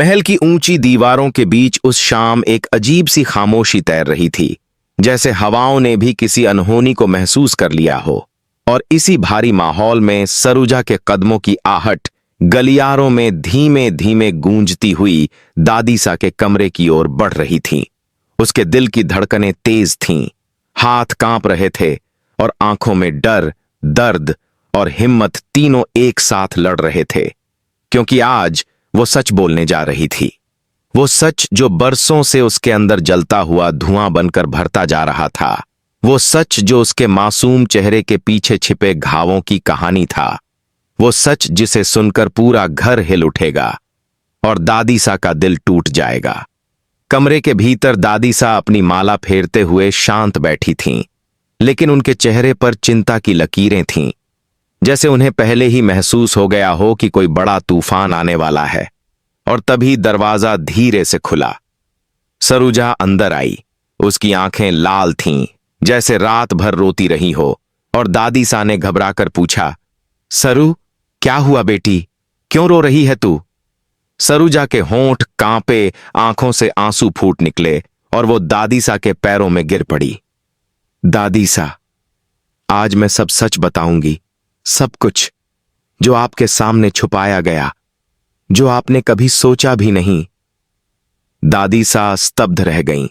महल की ऊंची दीवारों के बीच उस शाम एक अजीब सी खामोशी तैर रही थी, जैसे हवाओं ने भी किसी अनहोनी को महसूस कर लिया हो। और इसी भारी माहौल में सरुजा के कदमों की आहट गलियारों में धीमे धीमे गूंजती हुई दादीसा के कमरे की ओर बढ़ रही थीं। उसके दिल की धड़कनें तेज थीं, हाथ कांप रहे थे और आंखों में डर, दर्द और हिम्मत तीनों एक साथ लड़ रहे थे, क्योंकि आज वो सच बोलने जा रही थी। वो सच जो बरसों से उसके अंदर जलता हुआ धुआं बनकर भरता जा रहा था। वो सच जो उसके मासूम चेहरे के पीछे छिपे घावों की कहानी था। वो सच जिसे सुनकर पूरा घर हिल उठेगा और दादीसा का दिल टूट जाएगा। कमरे के भीतर दादीसा अपनी माला फेरते हुए शांत बैठी थीं, लेकिन उनके चेहरे पर चिंता की लकीरें थीं, जैसे उन्हें पहले ही महसूस हो गया हो कि कोई बड़ा तूफान आने वाला है। और तभी दरवाजा धीरे से खुला। सरुजा अंदर आई। उसकी आंखें लाल थीं, जैसे रात भर रोती रही हो, और दादीसा ने घबराकर पूछा, सरू, क्या हुआ बेटी? क्यों रो रही है तू? सरुजा के होंठ कांपे, आंखों से आंसू फूट निकले और वो दादीसा के पैरों में गिर पड़ी। दादीसा, आज मैं सब सच बताऊंगी, सब कुछ जो आपके सामने छुपाया गया, जो आपने कभी सोचा भी नहीं। दादीसा स्तब्ध रह गईं।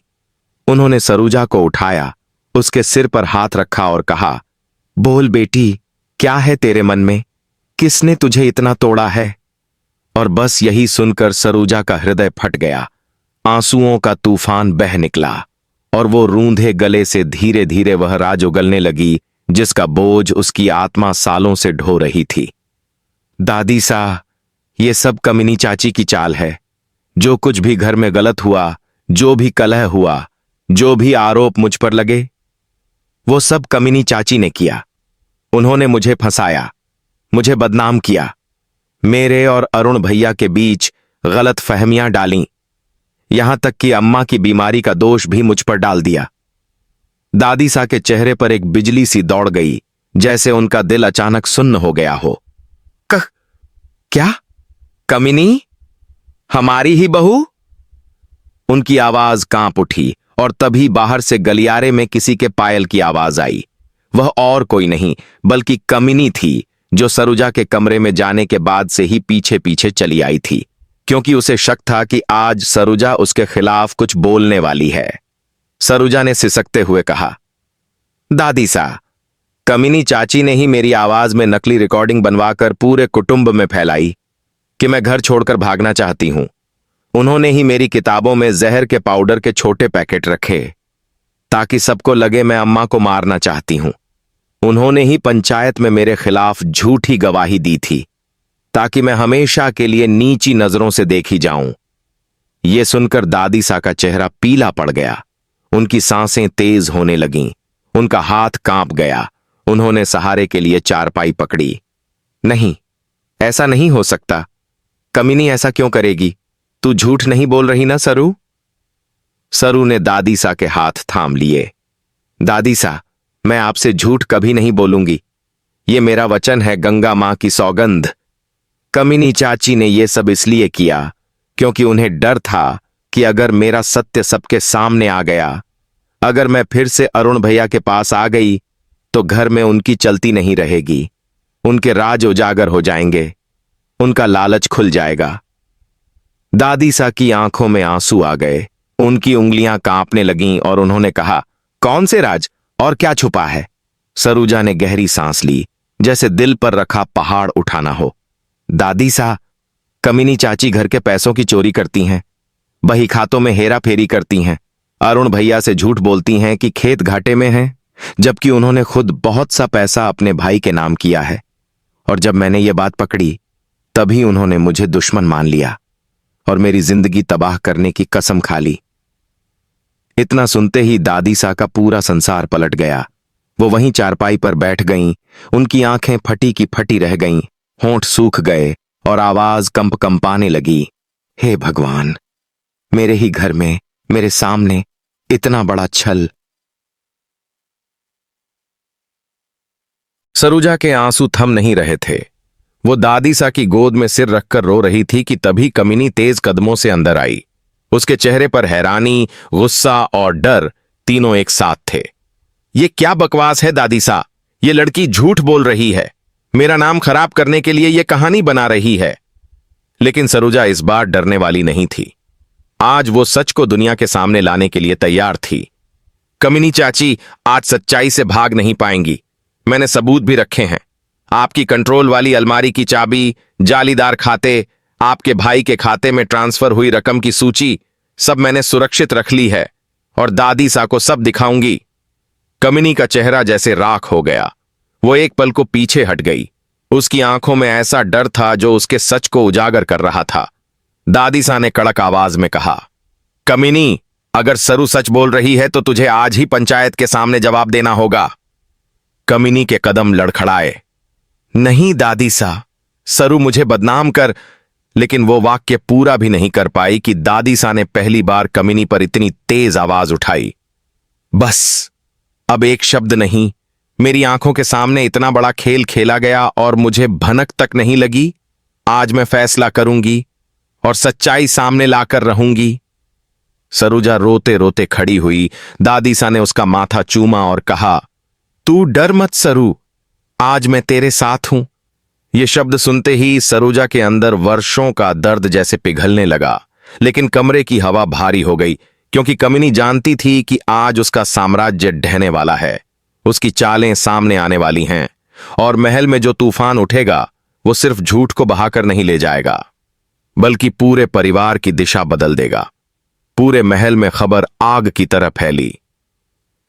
उन्होंने सरुजा को उठाया, उसके सिर पर हाथ रखा और कहा, बोल बेटी, क्या है तेरे मन में? किसने तुझे इतना तोड़ा है? और बस यही सुनकर सरुजा का हृदय फट गया। आंसुओं का तूफान बह निकला और वो रूंधे गले से धीरे धीरे वह राज उगलने लगी जिसका बोझ उसकी आत्मा सालों से ढो रही थी। दादीसा, ये सब कमिनी चाची की चाल है। जो कुछ भी घर में गलत हुआ, जो भी कलह हुआ, जो भी आरोप मुझ पर लगे, वो सब कमिनी चाची ने किया। उन्होंने मुझे फंसाया, मुझे बदनाम किया, मेरे और अरुण भैया के बीच गलत फहमियां डालीं, यहां तक कि अम्मा की बीमारी का दोष भी मुझ पर डाल दिया। दादीसा के चेहरे पर एक बिजली सी दौड़ गई, जैसे उनका दिल अचानक सुन्न हो गया हो। क्या? कमिनी? हमारी ही बहू? उनकी आवाज कांप उठी और तभी बाहर से गलियारे में किसी के पायल की आवाज आई। वह और कोई नहीं बल्कि कमिनी थी, जो सरुजा के कमरे में जाने के बाद से ही पीछे पीछे चली आई थी, क्योंकि उसे शक था कि आज सरुजा उसके खिलाफ कुछ बोलने वाली है। सरुजा ने सिसकते हुए कहा, दादीसा, कमिनी चाची ने ही मेरी आवाज में नकली रिकॉर्डिंग बनवाकर पूरे कुटुंब में फैलाई कि मैं घर छोड़कर भागना चाहती हूं। उन्होंने ही मेरी किताबों में जहर के पाउडर के छोटे पैकेट रखे ताकि सबको लगे मैं अम्मा को मारना चाहती हूं। उन्होंने ही पंचायत में मेरे खिलाफ झूठी गवाही दी थी ताकि मैं हमेशा के लिए नीची नजरों से देखी जाऊं। यह सुनकर दादीसा का चेहरा पीला पड़ गया। उनकी सांसें तेज होने लगीं, उनका हाथ कांप गया। उन्होंने सहारे के लिए चारपाई पकड़ी। नहीं, ऐसा नहीं हो सकता। कमिनी ऐसा क्यों करेगी? तू झूठ नहीं बोल रही ना सरू? सरू ने दादीसा के हाथ थाम लिए। दादीसा, मैं आपसे झूठ कभी नहीं बोलूंगी। ये मेरा वचन है, गंगा मां की सौगंध। कमिनी चाची ने यह सब इसलिए किया क्योंकि उन्हें डर था कि अगर मेरा सत्य सबके सामने आ गया, अगर मैं फिर से अरुण भैया के पास आ गई, तो घर में उनकी चलती नहीं रहेगी। उनके राज उजागर हो जाएंगे, उनका लालच खुल जाएगा। दादीसा की आंखों में आंसू आ गए, उनकी उंगलियां कांपने लगीं और उन्होंने कहा, कौन से राज और क्या छुपा है? सरुजा ने गहरी सांस ली, जैसे दिल पर रखा पहाड़ उठाना हो। दादीसा, कमिनी चाची घर के पैसों की चोरी करती हैं, बही खातों में हेरा फेरी करती हैं, अरुण भैया से झूठ बोलती हैं कि खेत घाटे में हैं, जबकि उन्होंने खुद बहुत सा पैसा अपने भाई के नाम किया है। और जब मैंने ये बात पकड़ी, तभी उन्होंने मुझे दुश्मन मान लिया और मेरी जिंदगी तबाह करने की कसम खा ली। इतना सुनते ही दादीसा का पूरा संसार पलट गया। वो वहीं चारपाई पर बैठ गईं, उनकी आंखें फटी की फटी रह गईं, होंठ सूख गए और आवाज कंपाने लगी। हे भगवान, मेरे ही घर में, मेरे सामने इतना बड़ा छल। सरुजा के आंसू थम नहीं रहे थे। वो दादी सा की गोद में सिर रखकर रो रही थी कि तभी कमिनी तेज कदमों से अंदर आई। उसके चेहरे पर हैरानी, गुस्सा और डर तीनों एक साथ थे। ये क्या बकवास है दादी सा? ये लड़की झूठ बोल रही है। मेरा नाम खराब करने के लिए ये कहानी बना रही है। लेकिन सरोजा इस बार डरने वाली नहीं थी। आज वो सच को दुनिया के सामने लाने के लिए तैयार थी। कमिनी चाची आज सच्चाई से भाग नहीं पाएंगी। मैंने सबूत भी रखे हैं। आपकी कंट्रोल वाली अलमारी की चाबी, जालीदार खाते, आपके भाई के खाते में ट्रांसफर हुई रकम की सूची, सब मैंने सुरक्षित रख ली है और दादी सा को सब दिखाऊंगी। कमिनी का चेहरा जैसे राख हो गया। वो एक पल को पीछे हट गई। उसकी आंखों में ऐसा डर था जो उसके सच को उजागर कर रहा था। दादी सा ने कड़क आवाज में कहा, कमिनी, अगर सरू सच बोल रही है तो तुझे आज ही पंचायत के सामने जवाब देना होगा। कमिनी के कदम लड़खड़ाए। नहीं दादी सा, सरू मुझे बदनाम कर। लेकिन वो वाक्य पूरा भी नहीं कर पाई कि दादी सा ने पहली बार कमिनी पर इतनी तेज आवाज उठाई। बस, अब एक शब्द नहीं। मेरी आंखों के सामने इतना बड़ा खेल खेला गया और मुझे भनक तक नहीं लगी। आज मैं फैसला करूंगी और सच्चाई सामने लाकर रहूंगी। सरोजा रोते रोते खड़ी हुई। दादी सा ने उसका माथा चूमा और कहा, तू डर मत सरू, आज मैं तेरे साथ हूं। ये शब्द सुनते ही सरोजा के अंदर वर्षों का दर्द जैसे पिघलने लगा। लेकिन कमरे की हवा भारी हो गई, क्योंकि कमिनी जानती थी कि आज उसका साम्राज्य ढहने वाला है। उसकी चालें सामने आने वाली हैं और महल में जो तूफान उठेगा वो सिर्फ झूठ को बहाकर नहीं ले जाएगा, बल्कि पूरे परिवार की दिशा बदल देगा। पूरे महल में खबर आग की तरह फैली।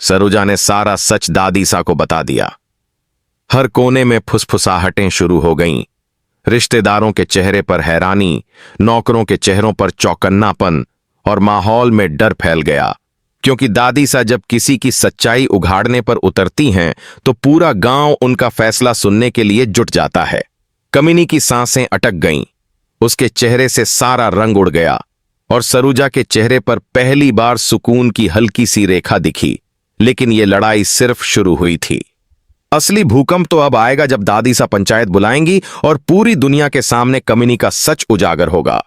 सरोजा ने सारा सच दादी सा को बता दिया। हर कोने में फुसफुसाहटें शुरू हो गईं। रिश्तेदारों के चेहरे पर हैरानी, नौकरों के चेहरों पर चौकन्नापन और माहौल में डर फैल गया, क्योंकि दादी सा जब किसी की सच्चाई उघाड़ने पर उतरती हैं तो पूरा गांव उनका फैसला सुनने के लिए जुट जाता है। कमिनी की सांसें अटक गईं। उसके चेहरे से सारा रंग उड़ गया और सरोजा के चेहरे पर पहली बार सुकून की हल्की सी रेखा दिखी। लेकिन यह लड़ाई सिर्फ शुरू हुई थी। असली भूकंप तो अब आएगा जब दादी सा पंचायत बुलाएंगी और पूरी दुनिया के सामने कमिनी का सच उजागर होगा।